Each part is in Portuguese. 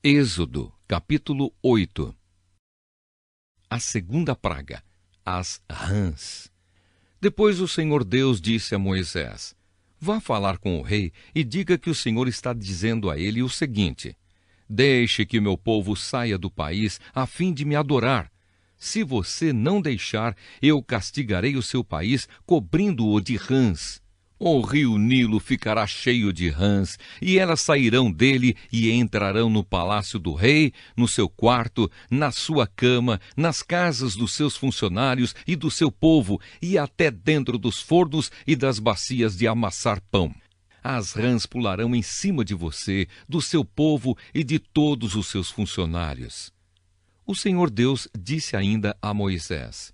Êxodo, capítulo 8. A segunda praga, as rãs. Depois o Senhor Deus disse a Moisés: Vá falar com o rei e diga que o Senhor está dizendo a ele o seguinte: Deixe que meu povo saia do país a fim de me adorar. Se você não deixar, eu castigarei o seu país, cobrindo-o de rãs. O rio Nilo ficará cheio de rãs, e elas sairão dele e entrarão no palácio do rei, no seu quarto, na sua cama, nas casas dos seus funcionários e do seu povo, e até dentro dos fornos e das bacias de amassar pão. As rãs pularão em cima de você, do seu povo e de todos os seus funcionários. O Senhor Deus disse ainda a Moisés: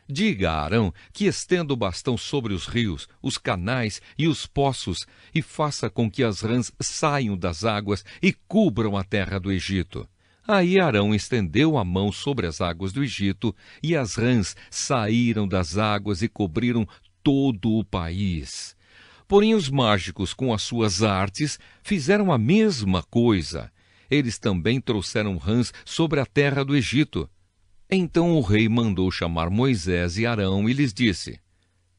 Diga a Arão que estenda o bastão sobre os rios, os canais e os poços, e faça com que as rãs saiam das águas e cubram a terra do Egito. Aí Arão estendeu a mão sobre as águas do Egito, e as rãs saíram das águas e cobriram todo o país. Porém os mágicos, com as suas artes, fizeram a mesma coisa. Eles também trouxeram rãs sobre a terra do Egito. Então o rei mandou chamar Moisés e Arão e lhes disse: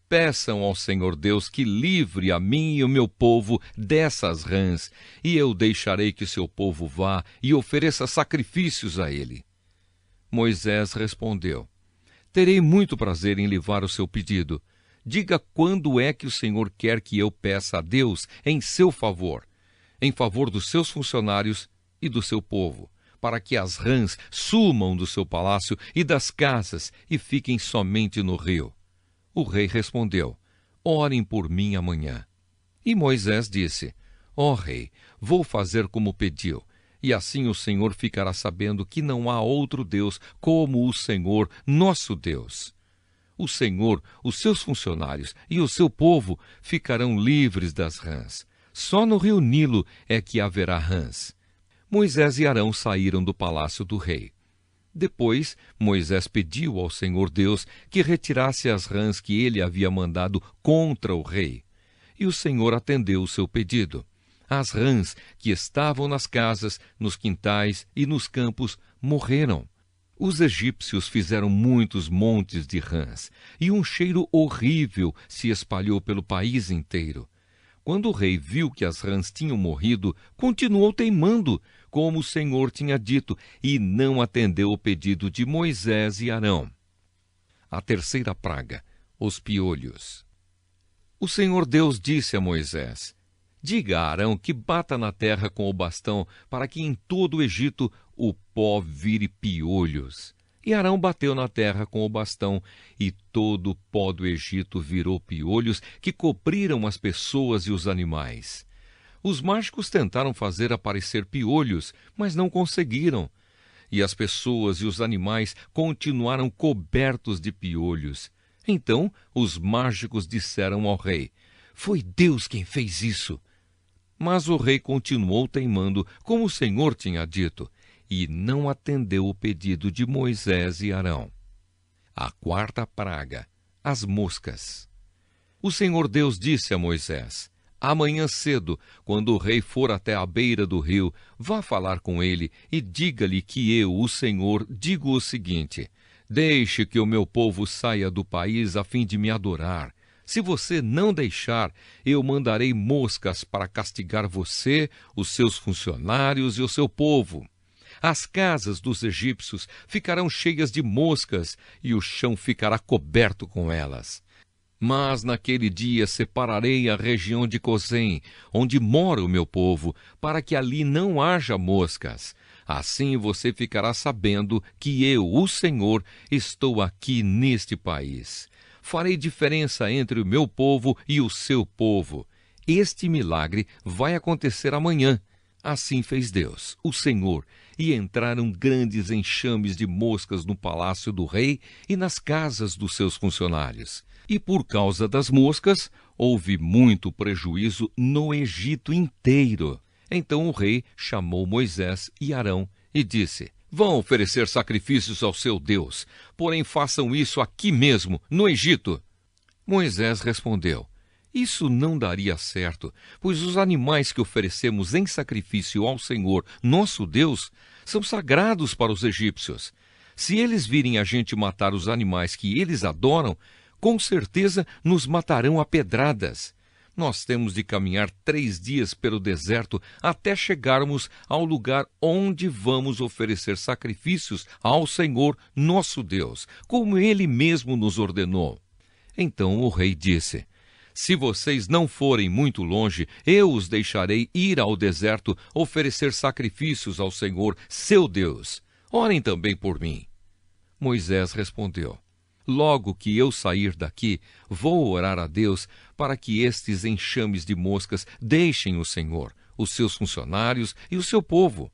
Peçam ao Senhor Deus que livre a mim e o meu povo dessas rãs, e eu deixarei que seu povo vá e ofereça sacrifícios a ele. Moisés respondeu: Terei muito prazer em livrar o seu pedido. Diga quando é que o Senhor quer que eu peça a Deus em seu favor dos seus funcionários e do seu povo, para que as rãs sumam do seu palácio e das casas e fiquem somente no rio. O rei respondeu: Orem por mim amanhã. E Moisés disse: Ó rei, vou fazer como pediu, e assim o Senhor ficará sabendo que não há outro Deus como o Senhor, nosso Deus. O Senhor, os seus funcionários e o seu povo ficarão livres das rãs. Só no rio Nilo é que haverá rãs. Moisés e Arão saíram do palácio do rei. Depois, Moisés pediu ao Senhor Deus que retirasse as rãs que ele havia mandado contra o rei. E o Senhor atendeu o seu pedido. As rãs que estavam nas casas, nos quintais e nos campos morreram. Os egípcios fizeram muitos montes de rãs, e um cheiro horrível se espalhou pelo país inteiro. Quando o rei viu que as rãs tinham morrido, continuou teimando, como o Senhor tinha dito, e não atendeu o pedido de Moisés e Arão. A terceira praga, os piolhos. O Senhor Deus disse a Moisés: Diga a Arão que bata na terra com o bastão, para que em todo o Egito o pó vire piolhos. E Arão bateu na terra com o bastão, e todo o pó do Egito virou piolhos que cobriram as pessoas e os animais. Os mágicos tentaram fazer aparecer piolhos, mas não conseguiram. E as pessoas e os animais continuaram cobertos de piolhos. Então os mágicos disseram ao rei: Foi Deus quem fez isso. Mas o rei continuou teimando, como o Senhor tinha dito, e não atendeu o pedido de Moisés e Arão. A quarta praga, as moscas. O Senhor Deus disse a Moisés: Amanhã cedo, quando o rei for até a beira do rio, vá falar com ele e diga-lhe que eu, o Senhor, digo o seguinte: Deixe que o meu povo saia do país a fim de me adorar. Se você não deixar, eu mandarei moscas para castigar você, os seus funcionários e o seu povo. As casas dos egípcios ficarão cheias de moscas e o chão ficará coberto com elas. Mas naquele dia separarei a região de Gozém, onde mora o meu povo, para que ali não haja moscas. Assim você ficará sabendo que eu, o Senhor, estou aqui neste país. Farei diferença entre o meu povo e o seu povo. Este milagre vai acontecer amanhã. Assim fez Deus, o Senhor, e entraram grandes enxames de moscas no palácio do rei e nas casas dos seus funcionários. E por causa das moscas, houve muito prejuízo no Egito inteiro. Então o rei chamou Moisés e Arão e disse: Vão oferecer sacrifícios ao seu Deus, porém façam isso aqui mesmo, no Egito. Moisés respondeu: Isso não daria certo, pois os animais que oferecemos em sacrifício ao Senhor, nosso Deus, são sagrados para os egípcios. Se eles virem a gente matar os animais que eles adoram, com certeza nos matarão a pedradas. Nós temos de caminhar 3 dias pelo deserto até chegarmos ao lugar onde vamos oferecer sacrifícios ao Senhor, nosso Deus, como Ele mesmo nos ordenou. Então o rei disse: se vocês não forem muito longe, eu os deixarei ir ao deserto oferecer sacrifícios ao Senhor, seu Deus. Orem também por mim. Moisés respondeu: logo que eu sair daqui, vou orar a Deus para que estes enxames de moscas deixem o Senhor, os seus funcionários e o seu povo.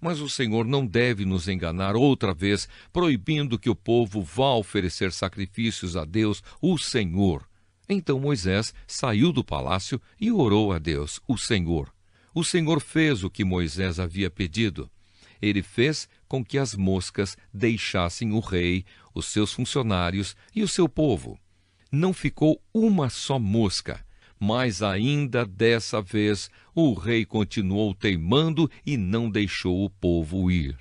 Mas o Senhor não deve nos enganar outra vez, proibindo que o povo vá oferecer sacrifícios a Deus, o Senhor. Então Moisés saiu do palácio e orou a Deus, o Senhor. O Senhor fez o que Moisés havia pedido. Ele fez com que as moscas deixassem o rei, os seus funcionários e o seu povo. Não ficou uma só mosca, mas ainda dessa vez o rei continuou teimando e não deixou o povo ir.